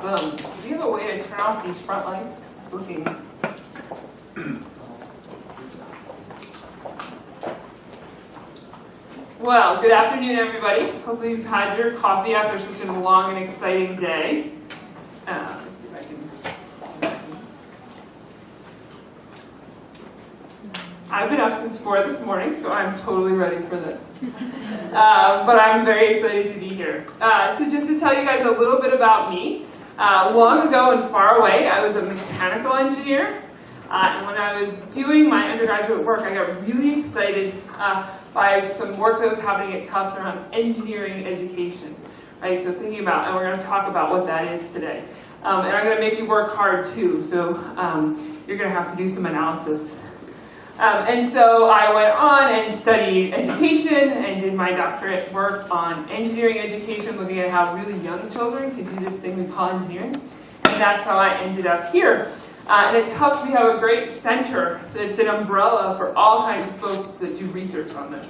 Awesome. Do you have a way to turn off these front lights? It's looking... Well, good afternoon, everybody. Hopefully you've had your coffee after such a long and exciting day. Let's see if I can... I've been up since 4 this morning, so I'm totally ready for this. But I'm very excited to be here. So just to tell you guys a little bit about me, long ago and far away, I was a mechanical engineer. And when I was doing my undergraduate work, I got really excited by some work that was happening at Tufts around engineering education. Right? So thinking about, and we're going to talk about what that is today. And I'm going to make you work hard too, so you're going to have to do some analysis. And so I went on and studied education and did my doctorate work on engineering education, looking at how really young children can do this thing we call engineering. And that's how I ended up here. And at Tufts, we have a great center that's an umbrella for all kinds of folks that do research on this,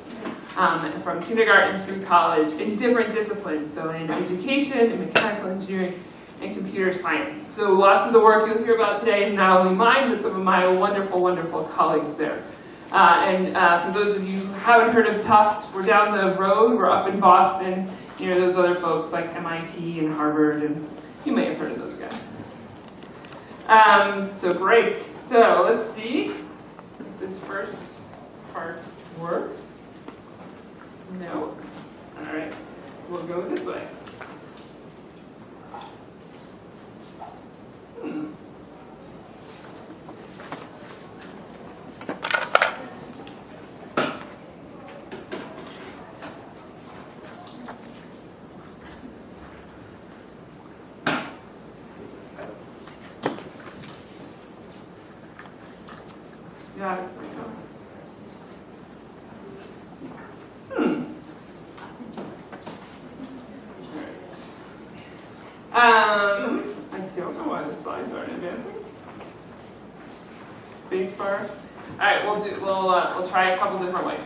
from kindergarten through college in different disciplines, so in education, in mechanical engineering, and computer science. So lots of the work you'll hear about today is not only mine, but some of my wonderful, wonderful colleagues there. And for those of you who haven't heard of Tufts, we're down the road, we're up in Boston, you know, those other folks like MIT and Harvard, and you may have heard of those guys. So great. So let's see if this first part works. No? All right. We'll go this way. Yeah. I don't know why the slides aren't advancing. Spacebar. All right, we'll try a couple different ways.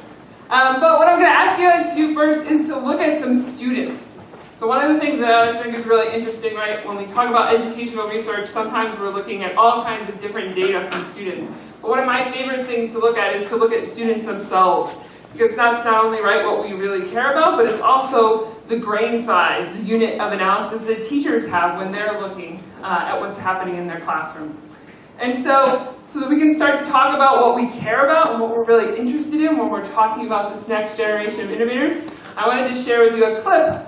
But what I'm going to ask you guys to do first is to look at some students. So one of the things that I always think is really interesting, right, when we talk about educational research, sometimes we're looking at all kinds of different data from students. But one of my favorite things to look at is to look at students themselves, because that's not only what we really care about, but it's also the grain size, the unit of analysis that teachers have when they're looking at what's happening in their classroom. And so that we can start to talk about what we care about and what we're really interested in when we're talking about this next generation of innovators, I wanted to share with you a clip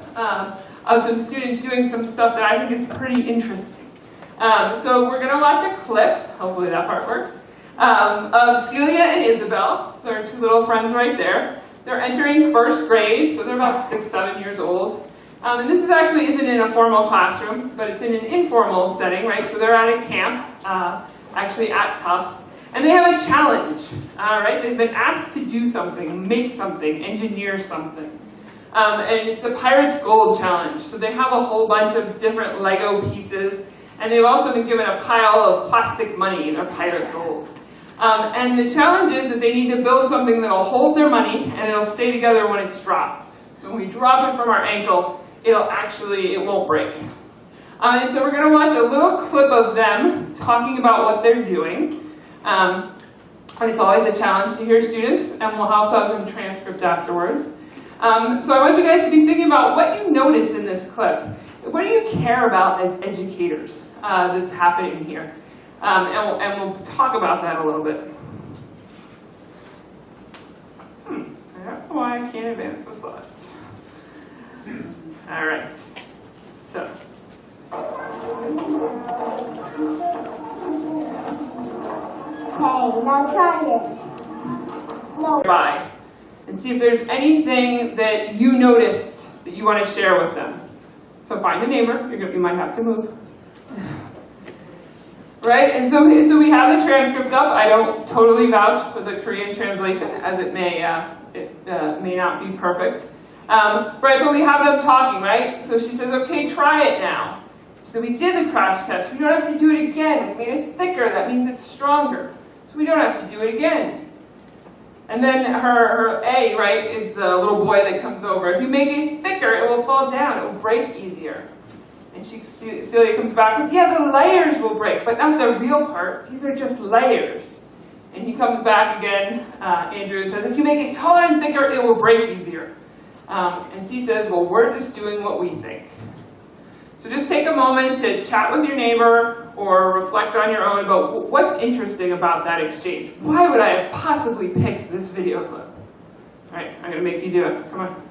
of some students doing some stuff that I think is pretty interesting. So we're going to watch a clip, hopefully that part works, of Celia and Isabel, so our two little friends right there. They're entering first grade, so they're about 6, 7 years old. And this actually isn't in a formal classroom, but it's in an informal setting, right? So they're at a camp, actually at Tufts, and they have a challenge, right? They've been asked to do something, make something, engineer something. And it's the Pirate's Gold Challenge. So they have a whole bunch of different Lego pieces, and they've also been given a pile of plastic money in their pirate gold. And the challenge is that they need to build something that'll hold their money and it'll stay together when it's dropped. So when we drop it from our ankle, it won't break. And so we're going to watch a little clip of them talking about what they're doing. And it's always a challenge to hear students, and we'll also have some transcript afterwards. So I want you guys to be thinking about what you notice in this clip. What do you care about as educators that's happening here? And we'll talk about that a little bit. I don't know why I can't advance the slides. All right. So. Okay, now try it. No. Bye. And see if there's anything that you noticed that you want to share with them. So find a neighbor. You might have to move. Right? And so we have the transcript up. I don't totally vouch for the Korean translation, as it may not be perfect. Right, but we have them talking, right? So she says, okay, try it now. So we did the crash test. We don't have to do it again. We made it thicker. That means it's stronger. So we don't have to do it again. And then her A, right, is the little boy that comes over. If you make it thicker, it will fall down. It will break easier. And Celia comes back with, yeah, the layers will break, but not the real part. These are just layers. And he comes back again, Andrew, and says, if you make it taller and thicker, it will break easier. And C says, well, we're just doing what we think. So just take a moment to chat with your neighbor or reflect on your own about what's interesting about that exchange. Why would I have possibly picked this video clip? All right, I'm going to make you do it. Come on.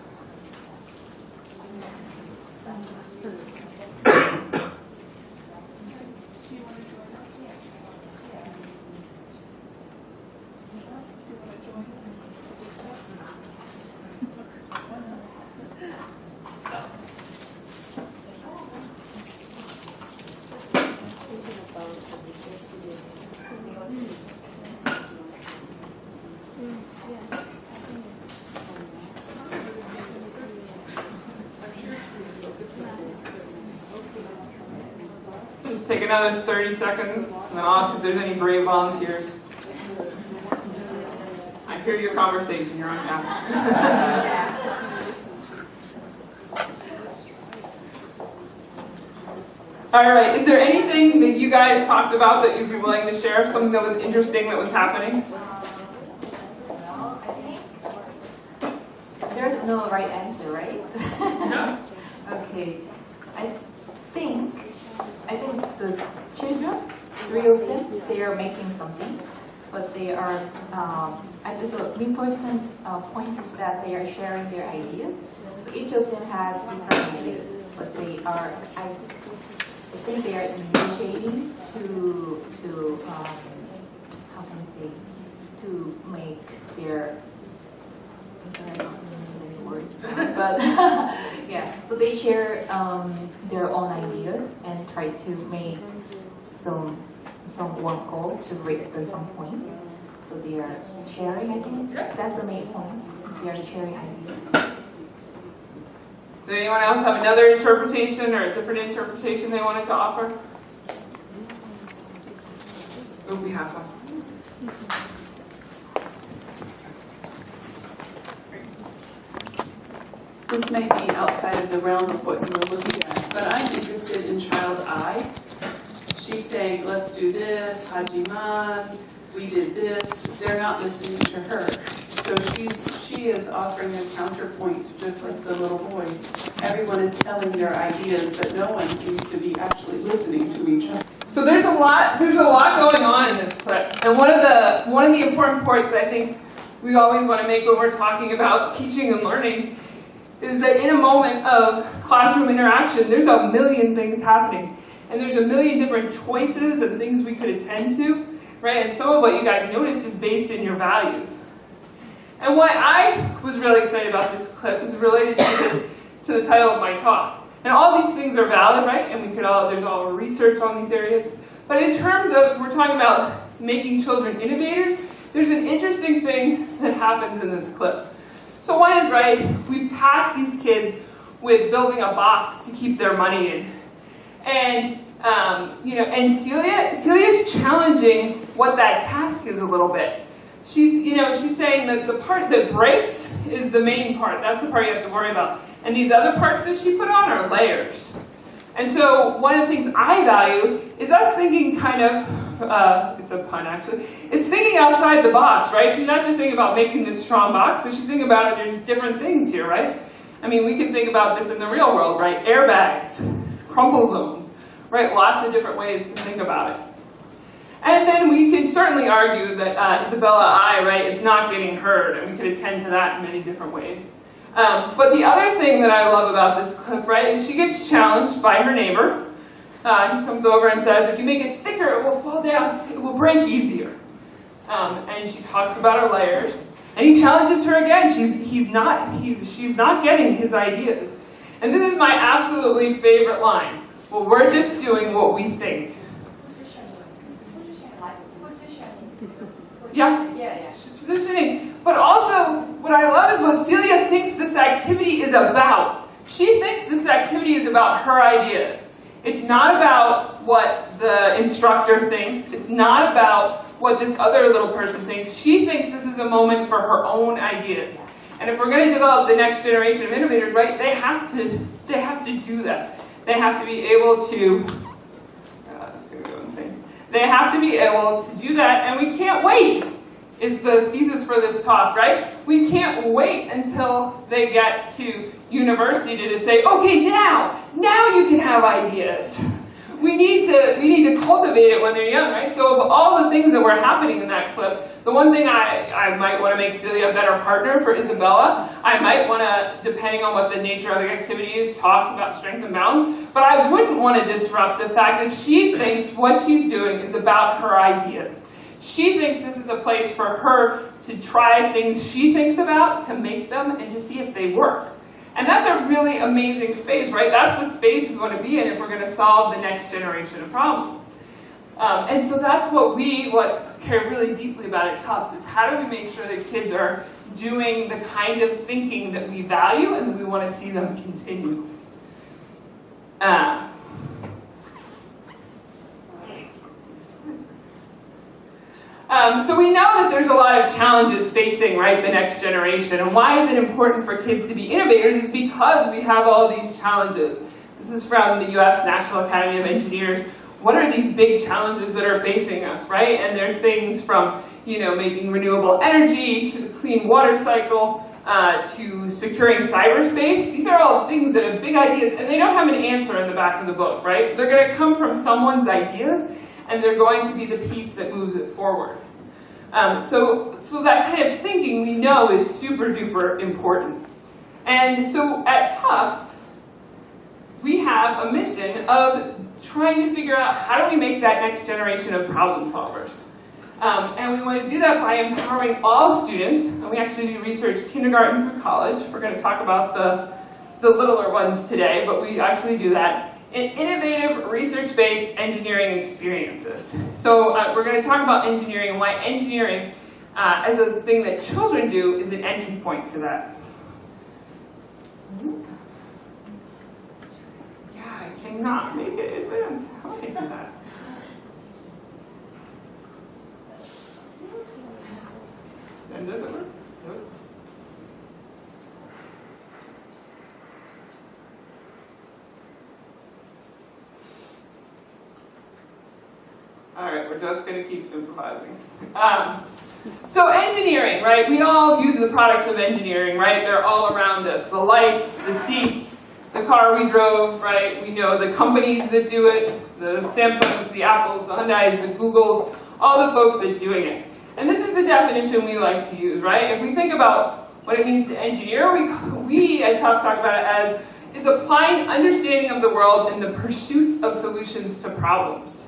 Just take another 30 seconds, and then I'll ask if there's any brave volunteers. I hear your conversation, you're on camera. All right, is there anything that you guys talked about that you'd be willing to share? Something that was interesting that was happening? Well, I think there's no right answer, right? No. Okay. I think the children, 3 of them, they are making something, but they are. I think the important point is that they are sharing their ideas. So each of them has different ideas, but they are. I think they are initiating to how can I say, to make their. I'm sorry, I don't remember any words now, but yeah. So they share their own ideas and try to make some one goal to reach some point. So they are sharing. I think that's the main point. They are sharing ideas. Does anyone else have another interpretation or a different interpretation they wanted to offer? Oh, we have some. This may be outside of the realm of what you were looking at, but I'm interested in child I. She's saying, let's do this, Hajiman, we did this. They're not listening to her. So she is offering a counterpoint, just like the little boy. Everyone is telling their ideas, but no one seems to be actually listening to each other. So there's a lot going on in this clip. And one of the important points I think we always want to make when we're talking about teaching and learning is that in a moment of classroom interaction, there's a million things happening. And there's a million different choices and things we could attend to, right? And some of what you guys noticed is based in your values. And what I was really excited about this clip was related to the title of my talk. And all these things are valid, right? And there's all research on these areas. But in terms of, we're talking about making children innovators, there's an interesting thing that happens in this clip. So one is, right, we've tasked these kids with building a box to keep their money in. And, and Celia's challenging what that task is a little bit. She's saying that the part that breaks is the main part. That's the part you have to worry about. And these other parts that she put on are layers. And so one of the things I value is us thinking kind of, it's a pun actually, it's thinking outside the box, right? She's not just thinking about making this strong box, but she's thinking about it, there's different things here, right? I mean, we can think about this in the real world, right? Airbags, crumple zones, right? Lots of different ways to think about it. And then we can certainly argue that Isabella I, right, is not getting heard, and we could attend to that in many different ways. But the other thing that I love about this clip, right, is she gets challenged by her neighbor. He comes over and says, if you make it thicker, it will fall down, it will break easier. And she talks about her layers, and he challenges her again. She's not getting his ideas. And this is my absolutely favorite line. Well, we're just doing what we think. Yeah. She's positioning. But also, what I love is what Celia thinks this activity is about. She thinks this activity is about her ideas. It's not about what the instructor thinks. It's not about what this other little person thinks. She thinks this is a moment for her own ideas. And if we're going to develop the next generation of innovators, right, they have to do that. They have to be able to, they have to be able to do that, and we can't wait, is the thesis for this talk, right? We can't wait until they get to university to say, okay, now you can have ideas. We need to cultivate it when they're young, right? So of all the things that were happening in that clip, the one thing I might want to make Celia a better partner for Isabella. I might want to, depending on what the nature of the activity is, talk about strength and balance. But I wouldn't want to disrupt the fact that she thinks what she's doing is about her ideas. She thinks this is a place for her to try things she thinks about, to make them, and to see if they work. And that's a really amazing space, right? That's the space we want to be in if we're going to solve the next generation of problems. And so that's what care really deeply about at Tufts, is how do we make sure that kids are doing the kind of thinking that we value and that we want to see them continue. So we know that there's a lot of challenges facing, right, the next generation. And why is it important for kids to be innovators is because we have all these challenges. This is from the US National Academy of Engineers. What are these big challenges that are facing us, right? And they're things from, making renewable energy to the clean water cycle to securing cyberspace. These are all things that have big ideas, and they don't have an answer in the back of the book, right? They're going to come from someone's ideas, and they're going to be the piece that moves it forward. So that kind of thinking we know is super duper important. And so at Tufts, we have a mission of trying to figure out how do we make that next generation of problem solvers. And we want to do that by empowering all students, and we actually do research kindergarten through college. We're going to talk about the littler ones today, but we actually do that. In innovative, research-based engineering experiences. So we're going to talk about engineering and why engineering, as a thing that children do, is an entry point to that. Yeah, I cannot make it advance. How do I do that? Then does it work? Nope. All right, we're just going to keep improvising. So engineering, right? We all use the products of engineering, right? They're all around us. The lights, the seats, the car we drove, right? We know the companies that do it, the Samsungs, the Apples, the Hyundais, the Googles, all the folks that are doing it. And this is the definition we like to use, right? If we think about what it means to engineer, we at Tufts talk about it as is applying understanding of the world in the pursuit of solutions to problems.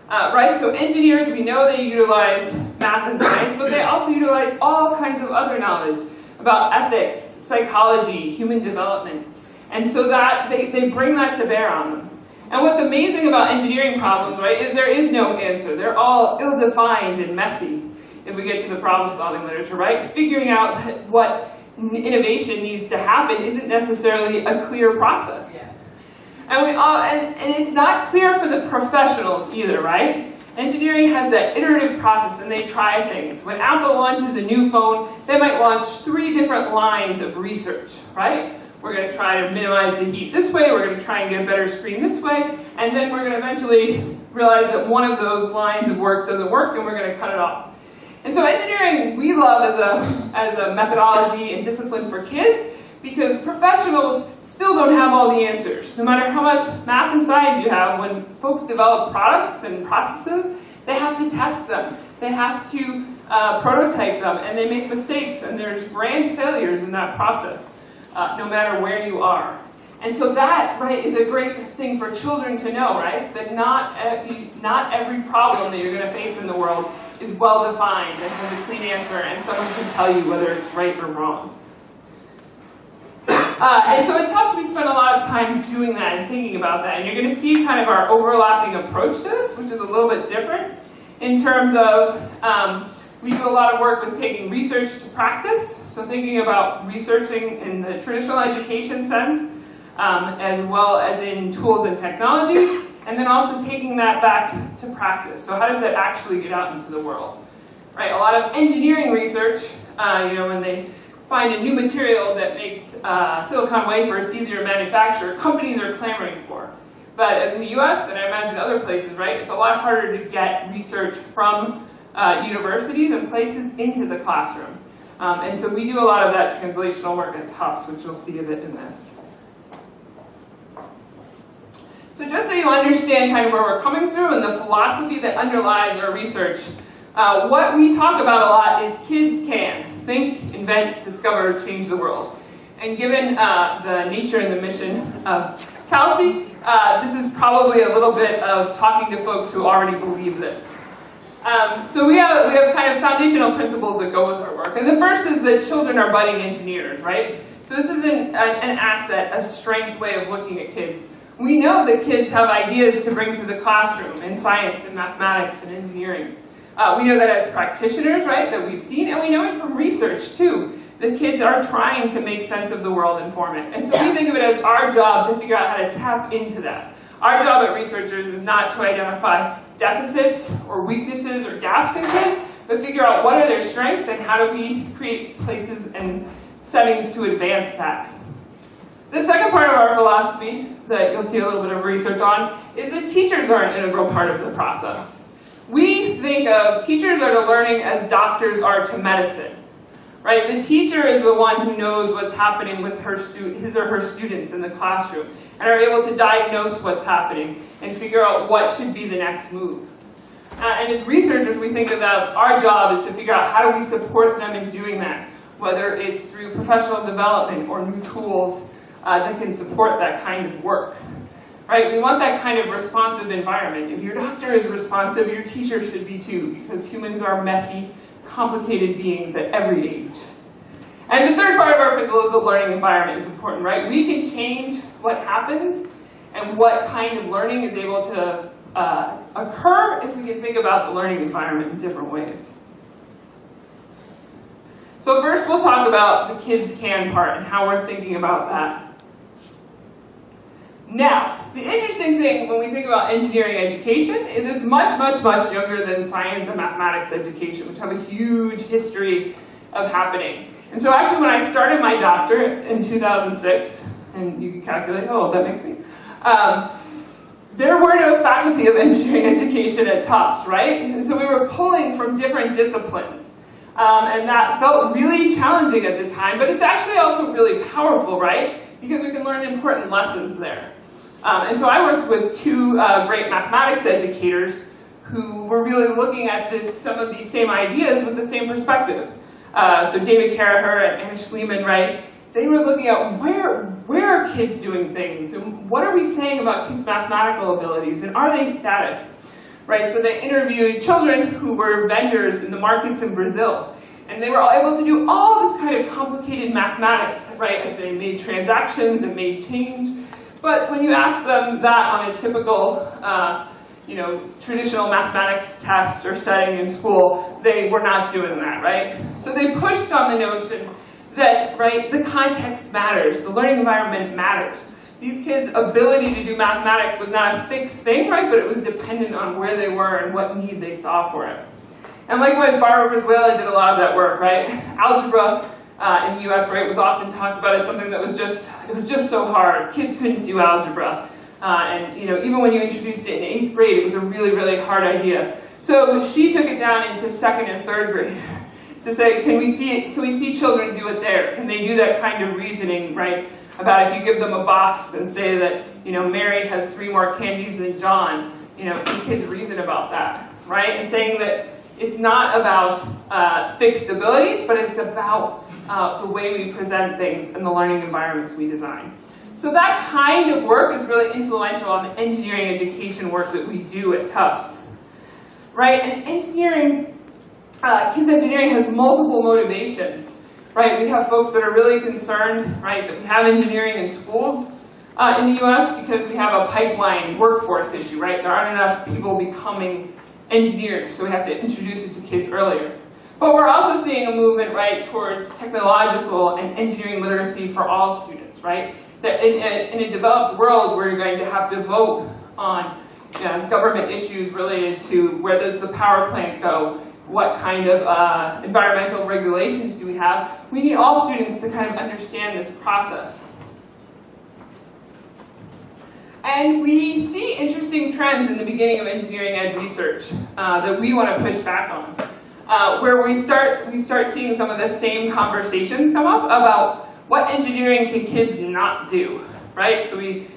Right, so engineers, we know they utilize math and science, but they also utilize all kinds of other knowledge about ethics, psychology, human development. And so that they bring that to bear on them. And what's amazing about engineering problems, right, is there is no answer. They're all ill-defined and messy if we get to the problem-solving literature, right? Figuring out what innovation needs to happen isn't necessarily a clear process. Yeah. And it's not clear for the professionals either, right? Engineering has that iterative process, and they try things. When Apple launches a new phone, they might launch 3 different lines of research, right? We're going to try to minimize the heat this way, we're going to try and get a better screen this way, and then we're going to eventually realize that one of those lines of work doesn't work, and we're going to cut it off. And so engineering we love as a methodology and discipline for kids, because professionals still don't have all the answers. No matter how much math and science you have, when folks develop products and processes, they have to test them. They have to prototype them, and they make mistakes, and there's grand failures in that process, no matter where you are. And so that, right, is a great thing for children to know, right? That not every problem that you're going to face in the world is well-defined and has a clean answer, and someone can tell you whether it's right or wrong. And so at Tufts, we spend a lot of time doing that and thinking about that. And you're going to see kind of our overlapping approach to this, which is a little bit different in terms of we do a lot of work with taking research to practice. So thinking about researching in the traditional education sense, as well as in tools and technologies, and then also taking that back to practice. So how does that actually get out into the world? Right, a lot of engineering research, when they find a new material that makes silicon wafers easier to manufacture, companies are clamoring for. But in the US, and I imagine other places, right, it's a lot harder to get research from universities and places into the classroom. And so we do a lot of that translational work at Tufts, which you'll see a bit in this. So just so you understand kind of where we're coming through and the philosophy that underlies our research, what we talk about a lot is kids can think, invent, discover, change the world. And given the nature and the mission of Kalci, this is probably a little bit of talking to folks who already believe this. So we have kind of foundational principles that go with our work. And the first is that children are budding engineers, right? So this is an asset, a strength way of looking at kids. We know that kids have ideas to bring to the classroom in science and mathematics and engineering. We know that as practitioners, right, that we've seen, and we know it from research too, that kids are trying to make sense of the world and form it. And so we think of it as our job to figure out how to tap into that. Our job at researchers is not to identify deficits or weaknesses or gaps in kids, but figure out what are their strengths and how do we create places and settings to advance that. The second part of our philosophy that you'll see a little bit of research on is that teachers are an integral part of the process. We think of teachers are to learning as doctors are to medicine, right? The teacher is the one who knows what's happening with his or her students in the classroom and are able to diagnose what's happening and figure out what should be the next move. And as researchers, we think that our job is to figure out how do we support them in doing that, whether it's through professional development or new tools that can support that kind of work. Right? We want that kind of responsive environment. If your doctor is responsive, your teacher should be too, because humans are messy, complicated beings at every age. And the third part of our principle is the learning environment is important, right? We can change what happens and what kind of learning is able to occur if we can think about the learning environment in different ways. So first we'll talk about the kids can part and how we're thinking about that. Now, the interesting thing when we think about engineering education is it's much, much, much younger than science and mathematics education, which have a huge history of happening. And so actually when I started my doctorate in 2006, and you can calculate how old that makes me, there were no faculty of engineering education at Tufts, right? And so we were pulling from different disciplines. And that felt really challenging at the time, but it's actually also really powerful, right? Because we can learn important lessons there. And so I worked with two great mathematics educators who were really looking at some of these same ideas with the same perspective. So David Carraher and Anna Schliemann, right? They were looking at where are kids doing things, and what are we saying about kids' mathematical abilities, and are they static? Right, so they interviewed children who were vendors in the markets in Brazil. And they were all able to do all this kind of complicated mathematics, right, as they made transactions and made change. But when you ask them that on a typical, traditional mathematics test or setting in school, they were not doing that, right? So they pushed on the notion that, right, the context matters, the learning environment matters. These kids' ability to do mathematics was not a fixed thing, right, but it was dependent on where they were and what need they saw for it. And likewise, Barbara Brizuela did a lot of that work, right? Algebra in the US, right, was often talked about as something that was just so hard. Kids couldn't do algebra. And even when you introduced it in 8th grade, it was a really, really hard idea. So she took it down into 2nd and 3rd grade to say, can we see children do it there? Can they do that kind of reasoning, right? About if you give them a box and say that, Mary has 3 more candies than John, can kids reason about that, right? And saying that it's not about fixed abilities, but it's about the way we present things and the learning environments we design. So that kind of work is really influential on the engineering education work that we do at Tufts, right? And engineering, kids engineering has multiple motivations, right? We have folks that are really concerned, right, that we have engineering in schools in the US because we have a pipeline workforce issue, right? There aren't enough people becoming engineers, so we have to introduce it to kids earlier. But we're also seeing a movement, right, towards technological and engineering literacy for all students, right? That in a developed world where you're going to have to vote on government issues related to where does the power plant go, what kind of environmental regulations do we we have. We need all students to kind of understand this process. And we see interesting trends in the beginning of engineering ed research that we want to push back on, where we start seeing some of the same conversations come up about what engineering can kids not do, right? So we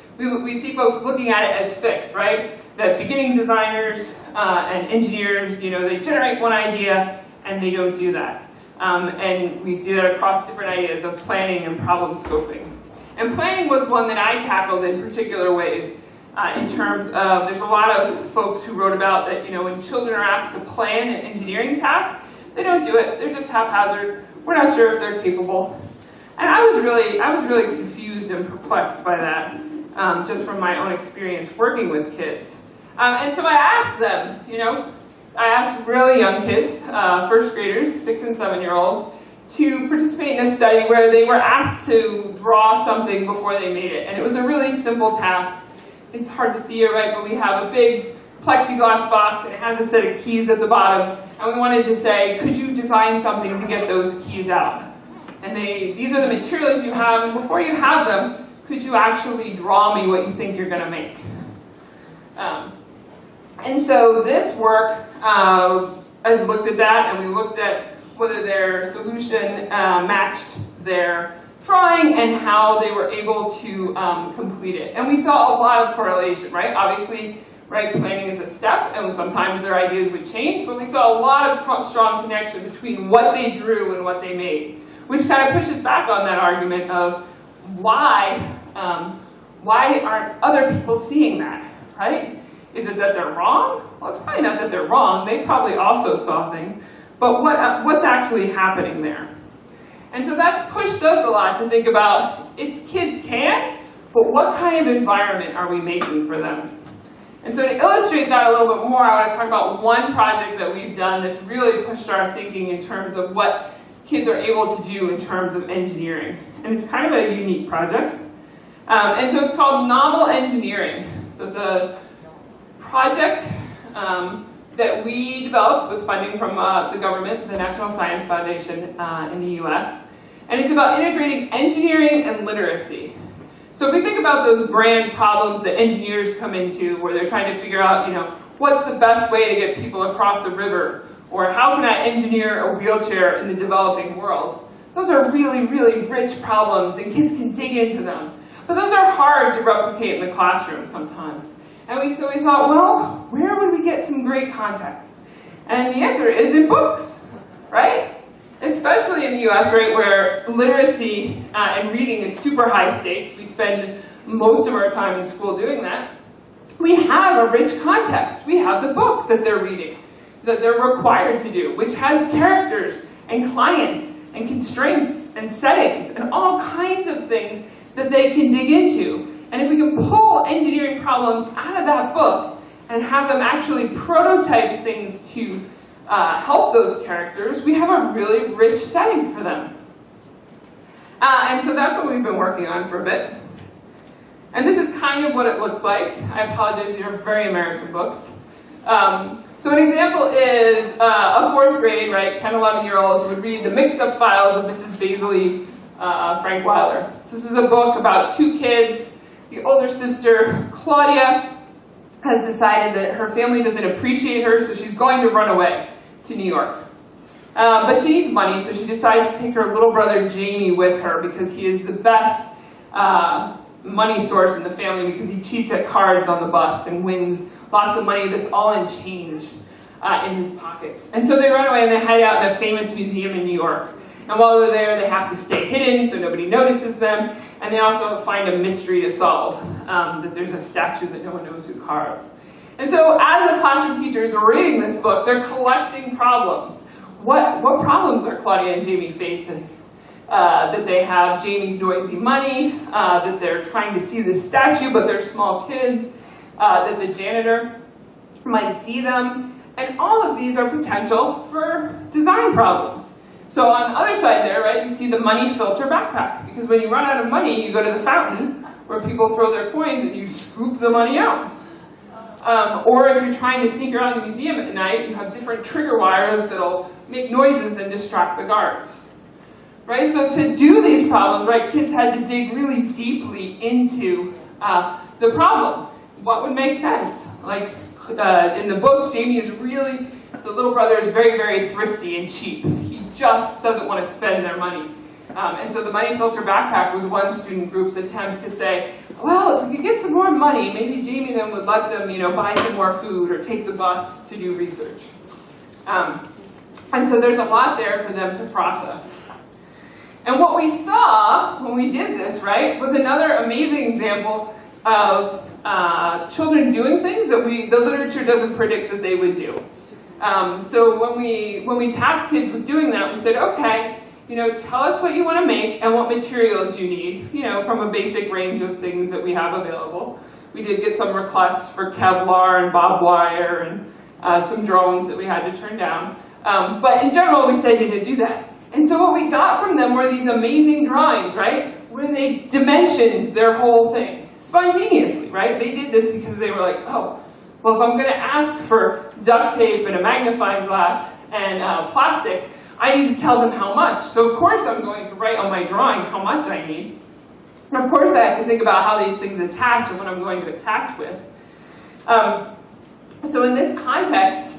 see folks looking at it as fixed, right? That beginning designers and engineers, you know, they generate one idea and they don't do that. And we see that across different ideas of planning and problem scoping. And planning was one that I tackled in particular ways in terms of, there's a lot of folks who wrote about that, you know, when children are asked to plan an engineering task, they don't do it, they're just haphazard, we're not sure if they're capable. And I was really confused and perplexed by that, just from my own experience working with kids. And so I asked them, you know, I asked really young kids, first graders, 6 and 7-year-olds, to participate in a study where they were asked to draw something before they made it. And it was a really simple task. It's hard to see it, right, but we have a big plexiglass box and it has a set of keys at the bottom. And we wanted to say, could you design something to get those keys out? And these are the materials you have, and before you have them, could you actually draw me what you think you're gonna make? And so this work, I looked at that, and we looked at whether their solution matched their drawing and how they were able to complete it. And we saw a lot of correlation, right? Obviously, right, planning is a step, and sometimes their ideas would change, but we saw a lot of strong connection between what they drew and what they made, which kind of pushes back on that argument of why aren't other people seeing that, right? Is it that they're wrong? Well, it's probably not that they're wrong. They probably also saw things. But what's actually happening there? And so that's pushed us a lot to think about, it's kids can, but what kind of environment are we making for them? And so to illustrate that a little bit more, I want to talk about one project that we've done that's really pushed our thinking in terms of what kids are able to do in terms of engineering. And it's kind of a unique project. And so it's called Novel Engineering. So it's a project that we developed with funding from the government, the National Science Foundation in the US. And it's about integrating engineering and literacy. So if we think about those grand problems that engineers come into, where they're trying to figure out, you know, what's the best way to get people across the river, or how can I engineer a wheelchair in the developing world? Those are really, really rich problems, and kids can dig into them. But those are hard to replicate in the classroom sometimes. And so we thought, well, where would we get some great context? And the answer is in books, right? Especially in the US, right, where literacy and reading is super high stakes. We spend most of our time in school doing that. We have a rich context. We have the book that they're reading, that they're required to do, which has characters and clients and constraints and settings and all kinds of things that they can dig into. And if we can pull engineering problems out of that book and have them actually prototype things to help those characters, we have a really rich setting for them. And so that's what we've been working on for a bit. And this is kind of what it looks like. I apologize, these are very American books. So an example is a 4th grade, right, 10, 11-year-olds would read the mixed up files of Mrs. Baisley, Frank Wilder. So this is a book about 2 kids. The older sister, Claudia, has decided that her family doesn't appreciate her, so she's going to run away to New York. But she needs money, so she decides to take her little brother, Jamie, with her because he is the best money source in the family because he cheats at cards on the bus and wins lots of money that's all in change in his pockets. And so they run away and they hide out in a famous museum in New York. And while they're there, they have to stay hidden so nobody notices them. And they also find a mystery to solve, that there's a statue that no one knows who carves. And so as the classroom teachers are reading this book, they're collecting problems. What problems are Claudia and Jamie facing? That they have Jamie's noisy money, that they're trying to see the statue but they're small kids, that the janitor might see them. And all of these are potential for design problems. So on the other side there, right, you see the money filter backpack. Because when you run out of money, you go to the fountain where people throw their coins and you scoop the money out. Or if you're trying to sneak around the museum at night, you have different trigger wires that'll make noises and distract the guards. right? So to do these problems, right, kids had to dig really deeply into the problem. What would make sense? Like in the book, Jamie is really, the little brother is very, very thrifty and cheap. He just doesn't want to spend their money. And so the money filter backpack was one student group's attempt to say, well, if we could get some more money, maybe Jamie then would let them, buy some more food or take the bus to do research. And so there's a lot there for them to process. And what we saw when we did this, right, was another amazing example of children doing things that the literature doesn't predict that they would do. So when we tasked kids with doing that, we said, okay, tell us what you want to make and what materials you need, from a basic range of things that we have available. We did get some requests for Kevlar and barbed wire and some drones that we had to turn down. But in general, we said you did do that. And so what we got from them were these amazing drawings, right, where they dimensioned their whole thing spontaneously, right? They did this because they were like, oh, well, if I'm going to ask for duct tape and a magnifying glass and plastic, I need to tell them how much. So of course I'm going to write on my drawing how much I need. And of course I have to think about how these things attach and what I'm going to attach with. So in this context,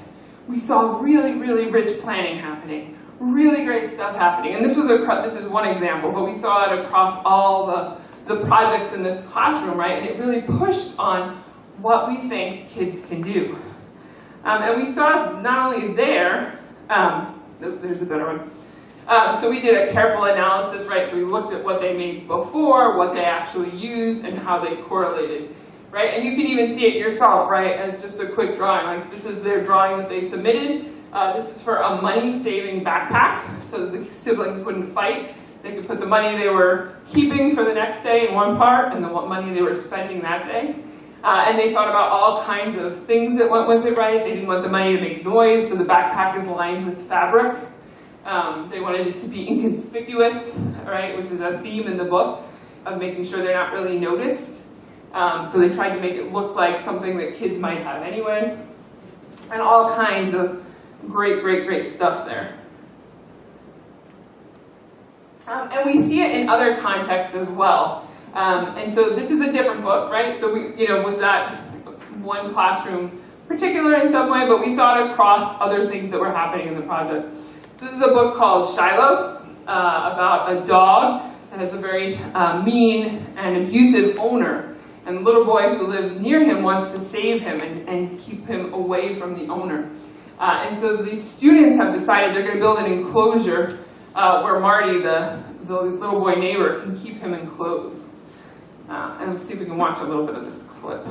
we saw really, really rich planning happening. Really great stuff happening. And this is one example, but we saw it across all the projects in this classroom, right? And it really pushed on what we think kids can do. And we saw it not only there, there's a better one. So we did a careful analysis, right? So we looked at what they made before, what they actually used, and how they correlated, right? And you can even see it yourself, right, as just a quick drawing. Like this is their drawing that they submitted. This is for a money-saving backpack, so the siblings wouldn't fight. They could put the money they were keeping for the next day in one part, and the money they were spending that day. And they thought about all kinds of things that went with it, right? They didn't want the money to make noise, so the backpack is lined with fabric. They wanted it to be inconspicuous, right, which is a theme in the book of making sure they're not really noticed. So they tried to make it look like something that kids might have anyway. And all kinds of great, great, great stuff there. And we see it in other contexts as well. And so this is a different book, right? So we, was that one classroom particular in some way, but we saw it across other things that were happening in the project. So this is a book called Shiloh, about a dog that has a very mean and abusive owner. And the little boy who lives near him wants to save him and keep him away from the owner. And so these students have decided they're going to build an enclosure where Marty, the little boy neighbor, can keep him enclosed. And let's see if we can watch a little bit of this clip.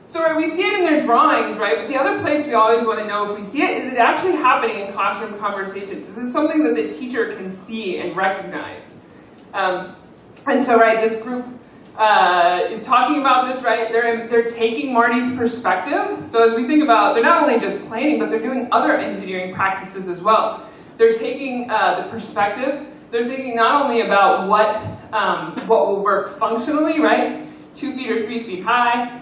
So right, we see it in their drawings, right? But the other place we always want to know if we see it is it actually happening in classroom conversations? Is this something that the teacher can see and recognize? And so, right, this group is talking about this, right? They're taking Marty's perspective. So as we think about, they're not only just planning, but they're doing other engineering practices as well. They're taking the perspective. They're thinking not only about what will work functionally, right? 2 feet or 3 feet high.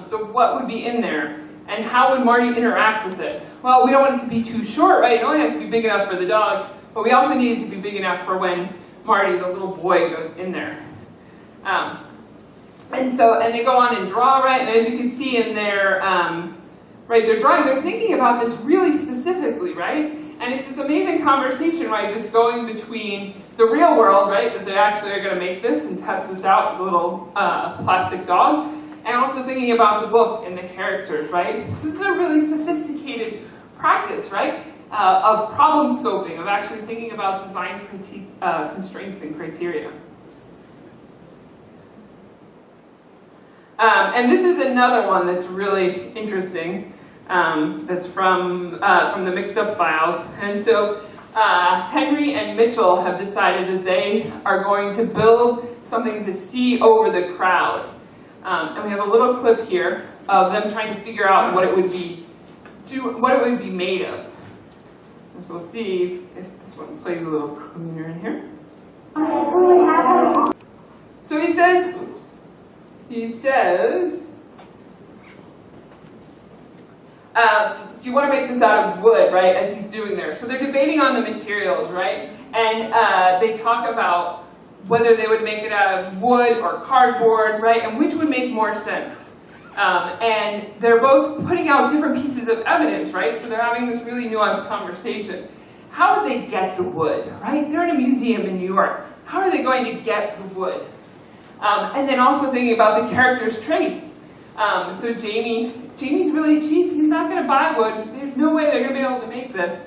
So what would be in there? And how would Marty interact with it? Well, we don't want it to be too short, right? It only has to be big enough for the dog, but we also need it to be big enough for when Marty, the little boy, goes in there. And they go on and draw, right? And as you can see in their, their drawing, they're thinking about this really specifically, right? And it's this amazing conversation, right, that's going between the real world, right, that they actually are going to make this and test this out with a little plastic dog, and also thinking about the book and the characters, right? So this is a really sophisticated practice, right, of problem scoping, of actually thinking about design constraints and criteria. And this is another one that's really interesting. That's from the mixed up files. And so Henry and Mitchell have decided that they are going to build something to see over the crowd. And we have a little clip here of them trying to figure out what it would be made of. And so we'll see if this one plays a little cleaner in here. So he says, do you want to make this out of wood, right, as he's doing there? So they're debating on the materials, right? And they talk about whether they would make it out of wood or cardboard, right, and which would make more sense. And they're both putting out different pieces of evidence, right? So they're having this really nuanced conversation. How would they get the wood, right? They're in a museum in New York. How are they going to get the wood? And then also thinking about the character's traits. So Jamie's really cheap. He's not going to buy wood. There's no way they're going to be able to make this.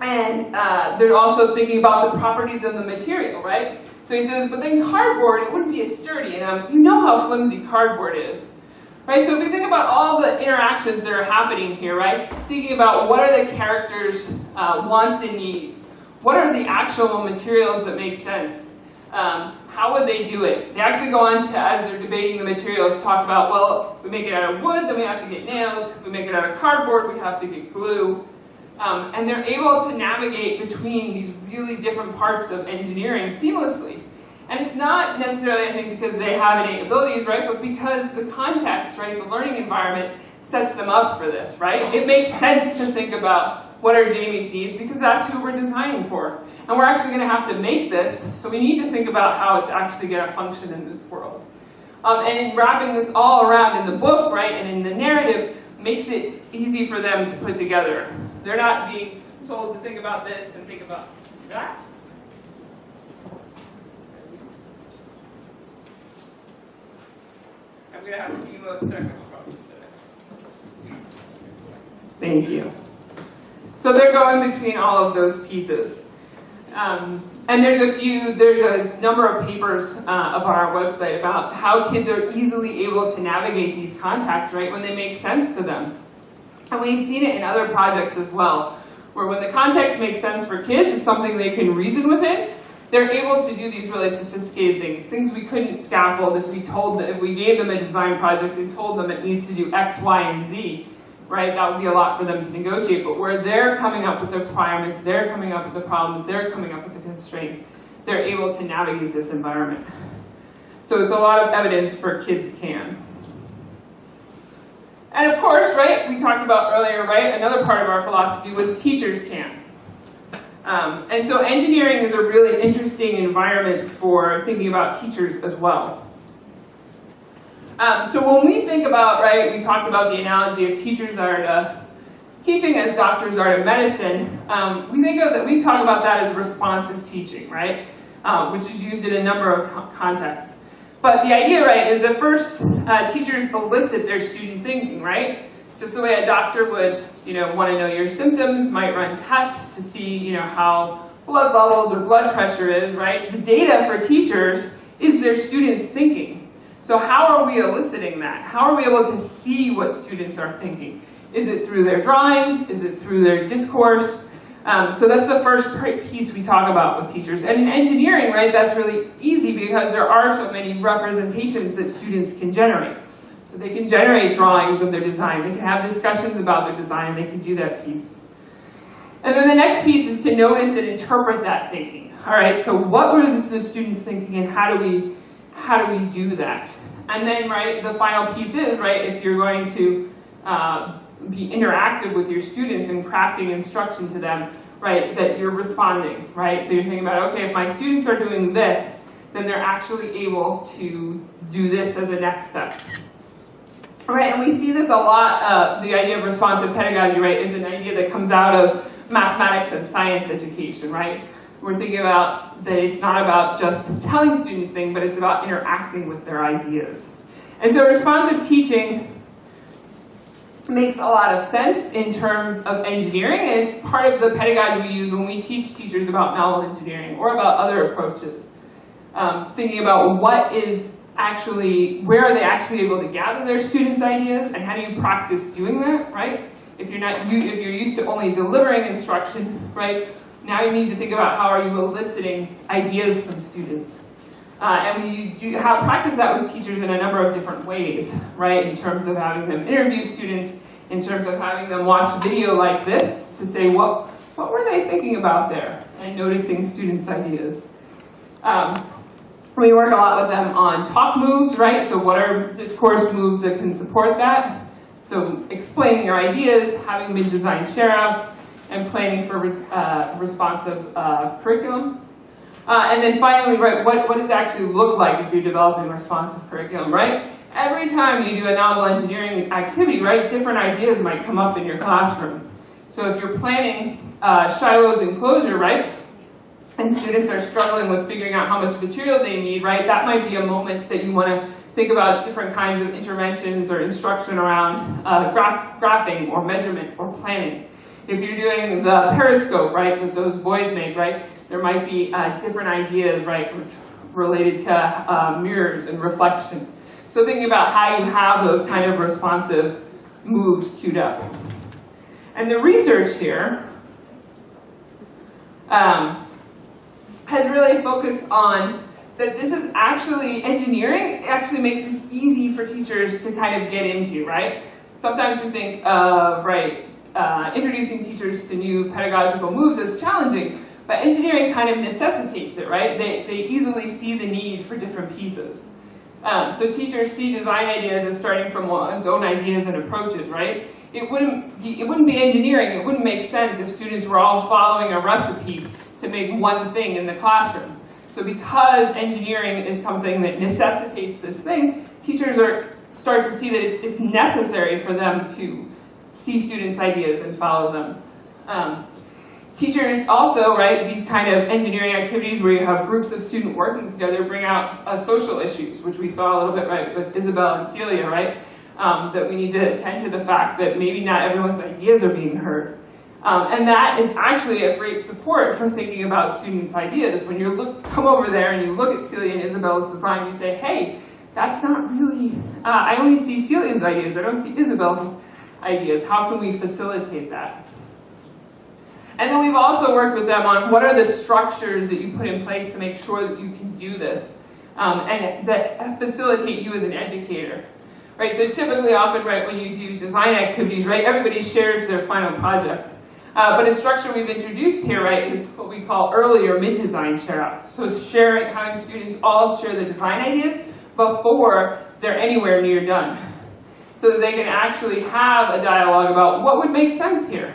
And they're also thinking about the properties of the material, right? So he says, but then cardboard, it wouldn't be as sturdy. And you know how flimsy cardboard is, right? So if you think about all the interactions that are happening here, right? Thinking about what are the characters' wants and needs? What are the actual materials that make sense? How would they do it? They actually go on to, as they're debating the materials, talk about, well, if we make it out of wood, then we have to get nails. If we make it out of cardboard, we have to get glue. And they're able to navigate between these really different parts of engineering seamlessly. And it's not necessarily, I think, because they have innate abilities, right, but because the context, right, the learning environment sets them up for this, right? It makes sense to think about what are Jamie's needs because that's who we're designing for. And we're actually going to have to make this, so we need to think about how it's actually going to function in this world. And in wrapping this all around in the book, right, and in the narrative, makes it easy for them to put together. They're not being told to think about this and think about that. I'm going to have the most technical problems today. Thank you. So they're going between all of those pieces. And there's a number of papers of our website about how kids are easily able to navigate these contacts, right, when they make sense to them. And we've seen it in other projects as well, where when the context makes sense for kids, it's something they can reason within, they're able to do these really sophisticated things we couldn't scaffold if we gave them a design project and told them it needs to do X, Y, and Z. Right, that would be a lot for them to negotiate, but where they're coming up with the requirements, they're coming up with the problems, they're coming up with the constraints, they're able to navigate this environment. So it's a lot of evidence for kids can. And of course, right, we talked about earlier, right, another part of our philosophy was teachers can. And so engineering is a really interesting environment for thinking about teachers as well. So when we think about, right, we talked about the analogy of teachers are to teaching as doctors are to medicine. We talk about that as responsive teaching, right, which is used in a number of contexts. But the idea, right, is that first teachers elicit their student thinking, right? Just the way a doctor would, want to know your symptoms, might run tests to see, how blood levels or blood pressure is, right? The data for teachers is their students' thinking. So how are we eliciting that? How are we able to see what students are thinking? Is it through their drawings? Is it through their discourse? So that's the first piece we talk about with teachers. And in engineering, right, that's really easy because there are so many representations that students can generate. So they can generate drawings of their design. They can have discussions about their design. They can do that piece. And then the next piece is to notice and interpret that thinking. All right, so what were the students thinking and how do we do that? And then, right, the final piece is, right, if you're going to be interactive with your students and crafting instruction to them, right, that you're responding, right? So you're thinking about, okay, if my students are doing this, then they're actually able to do this as a next step. All right, and we see this a lot, the idea of responsive pedagogy, right, is an idea that comes out of mathematics and science education, right? We're thinking about that it's not about just telling students things, but it's about interacting with their ideas. And so responsive teaching makes a lot of sense in terms of engineering, and it's part of the pedagogy we use when we teach teachers about novel engineering or about other approaches. Thinking about where are they actually able to gather their students' ideas, and how do you practice doing that, right? If you're used to only delivering instruction, right? Now you need to think about how are you eliciting ideas from students. And we practice that with teachers in a number of different ways, right? In terms of having them interview students, in terms of having them watch video like this to say, what were they thinking about there? And noticing students' ideas. We work a lot with them on talk moves, right? So what are discourse moves that can support that? So explaining your ideas, having mid-design share-outs, and planning for responsive curriculum. And then finally, right, what does it actually look like if you're developing responsive curriculum, right? Every time you do a novel engineering activity, right, different ideas might come up in your classroom. So if you're planning Shiloh's enclosure, right, and students are struggling with figuring out how much material they need, right, that might be a moment that you want to think about different kinds of interventions or instruction around graphing or measurement or planning. If you're doing the periscope, right, that those boys make, right, there might be different ideas, right, related to mirrors and reflection. So thinking about how you have those kind of responsive moves queued up. And the research here has really focused on that this is actually, engineering actually makes this easy for teachers to kind of get into, right? Sometimes we think of, right, introducing teachers to new pedagogical moves as challenging, but engineering kind of necessitates it, right? They easily see the need for different pieces. So teachers see design ideas as starting from one's own ideas and approaches, right? It wouldn't be engineering, it wouldn't make sense if students were all following a recipe to make one thing in the classroom. So because engineering is something that necessitates this thing, teachers start to see that it's necessary for them to see students' ideas and follow them. Teachers also, right, these kind of engineering activities where you have groups of students working together bring out social issues, which we saw a little bit, right, with Isabel and Celia, right, that we need to attend to the fact that maybe not everyone's ideas are being heard. And that is actually a great support for thinking about students' ideas. When you come over there and you look at Celia and Isabel's design, you say, hey, that's not really, I only see Celia's ideas, I don't see Isabel's ideas. How can we facilitate that? And then we've also worked with them on what are the structures that you put in place to make sure that you can do this and that facilitate you as an educator. Right, so typically often, right, when you do design activities, right, everybody shares their final project. But a structure we've introduced here, right, is what we call early or mid-design share-outs. So having students all share the design ideas before they're anywhere near done. So that they can actually have a dialogue about what would make sense here.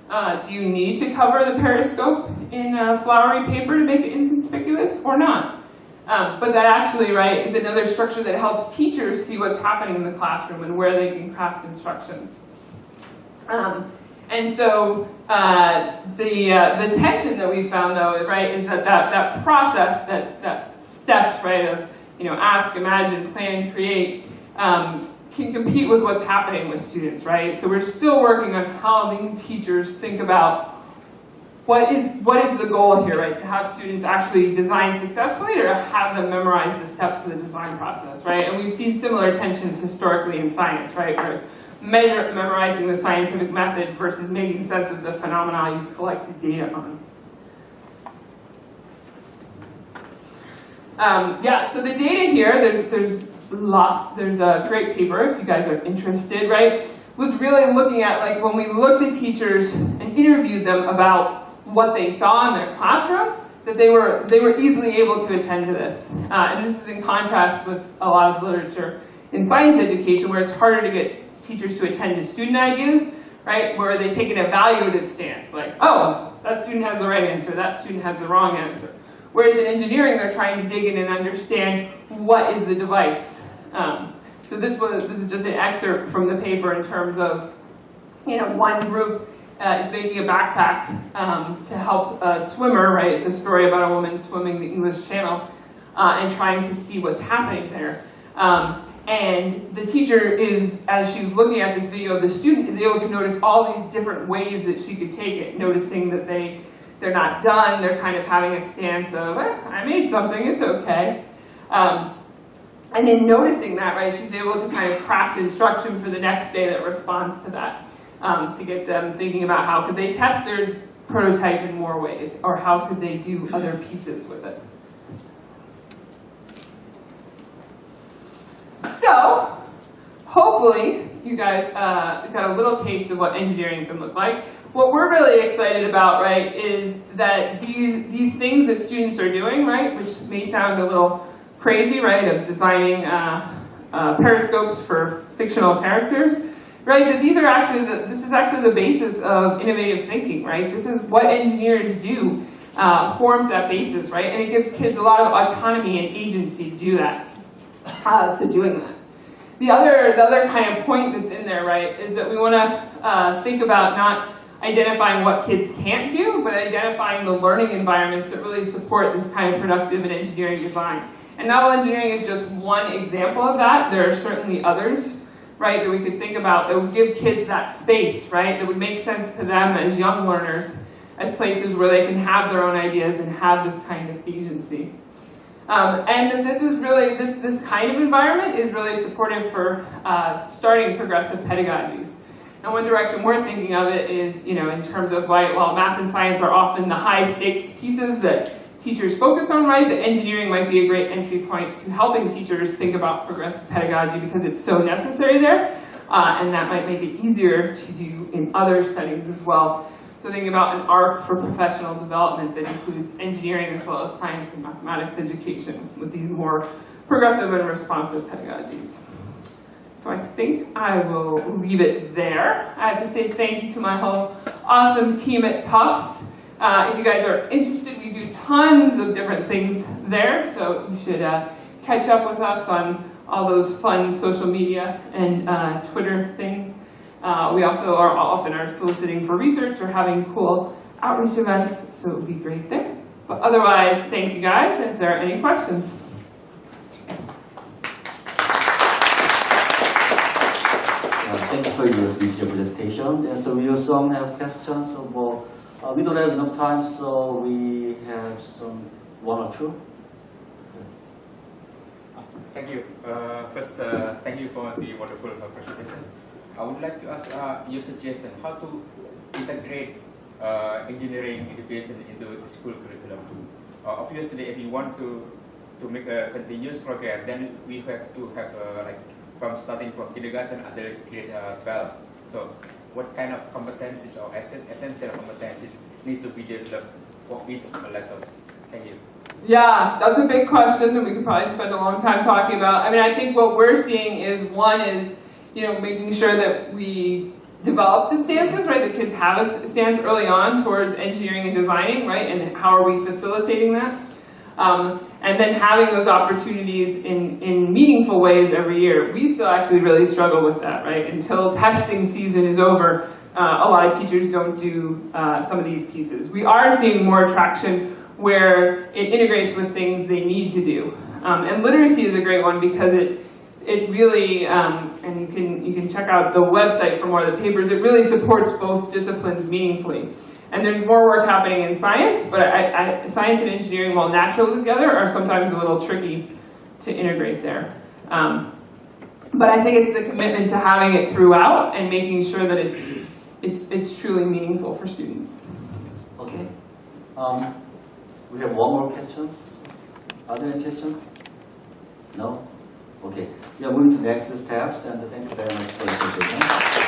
Do you need to cover the periscope in flowery paper to make it inconspicuous or not? But that actually, right, is another structure that helps teachers see what's happening in the classroom and where they can craft instructions. And so the tension that we found, though, right, is that process, that steps, right, of ask, imagine, plan, create, can compete with what's happening with students, right? So we're still working on helping teachers think about what is the goal here, right? To have students actually design successfully or have them memorize the steps of the design process, right? And we've seen similar tensions historically in science, right? Where it's memorizing the scientific method versus making sense of the phenomena you've collected data on. So the data here, there's lots, there's a great paper if you guys are interested, right? Was really looking at, like, when we looked at teachers and interviewed them about what they saw in their classroom, that they were easily able to attend to this. And this is in contrast with a lot of literature in science education where it's harder to get teachers to attend to student ideas, right? Where they take an evaluative stance, like, oh, that student has the right answer, that student has the wrong answer. Whereas in engineering, they're trying to dig in and understand what is the device. So this is just an excerpt from the paper in terms of, one group is making a backpack to help a swimmer, right? It's a story about a woman swimming the English Channel and trying to see what's happening there. And the teacher is, as she's looking at this video of the student, is able to notice all these different ways that she could take it, noticing that they're not done, they're kind of having a stance of, I made something, it's okay. And in noticing that, right, she's able to kind of craft instruction for the next day that responds to that, to get them thinking about how could they test their prototype in more ways, or how could they do other pieces with it. So, hopefully, you guys got a little taste of what engineering can look like. What we're really excited about, right, is that these things that students are doing, right, which may sound a little crazy, right, of designing periscopes for fictional characters, right? That these are actually this is actually the basis of innovative thinking, right? This is what engineers do, forms that basis, right? And it gives kids a lot of autonomy and agency to do that. So doing that. The other kind of point that's in there, right, is that we want to think about not identifying what kids can't do, but identifying the learning environments that really support this kind of productive and engineering design. And novel engineering is just one example of that. There are certainly others, right, that we could think about that would give kids that space, right, that would make sense to them as young learners, as places where they can have their own ideas and have this kind of agency. And this is really, this kind of environment is really supportive for starting progressive pedagogies. And one direction we're thinking of it is, in terms of while math and science are often the high stakes pieces that teachers focus on, right, that engineering might be a great entry point to helping teachers think about progressive pedagogy because it's so necessary there. And that might make it easier to do in other settings as well. So thinking about an arc for professional development that includes engineering as well as science and mathematics education with these more progressive and responsive pedagogies. So I think I will leave it there. I have to say thank you to my whole awesome team at Tufts. If you guys are interested, we do tons of different things there, so you should catch up with us on all those fun social media and Twitter things. We also often are soliciting for research or having cool outreach events, so it would be great there. But otherwise, thank you guys, and if there are any questions. Thank you for your sincere presentation. And so we also have questions. So we don't have enough time, so we have one or two. Thank you. First, thank you for the wonderful presentation. I would like to ask your suggestion how to integrate engineering education into the school curriculum. Obviously, if you want to make a continuous program, then we have to have from starting from kindergarten until grade 12. So, what kind of competencies or essential competencies need to be developed for each level? Thank you. Yeah, that's a big question that we could probably spend a long time talking about. I mean, I think what we're seeing is one is, making sure that we develop the stances, right? The kids have a stance early on towards engineering and designing, right? And how are we facilitating that? And then having those opportunities in meaningful ways every year. We still actually really struggle with that, right? Until testing season is over, a lot of teachers don't do some of these pieces. We are seeing more traction where it integrates with things they need to do. And literacy is a great one because it really, and you can check out the website for more of the papers, it really supports both disciplines meaningfully. And there's more work happening in science, but science and engineering, while natural together, are sometimes a little tricky to integrate there. But I think it's the commitment to having it throughout and making sure that it's truly meaningful for students. Okay. We have one more question. Are there any questions? No? Okay. We are moving to the next steps, and thank you very much for your presentation.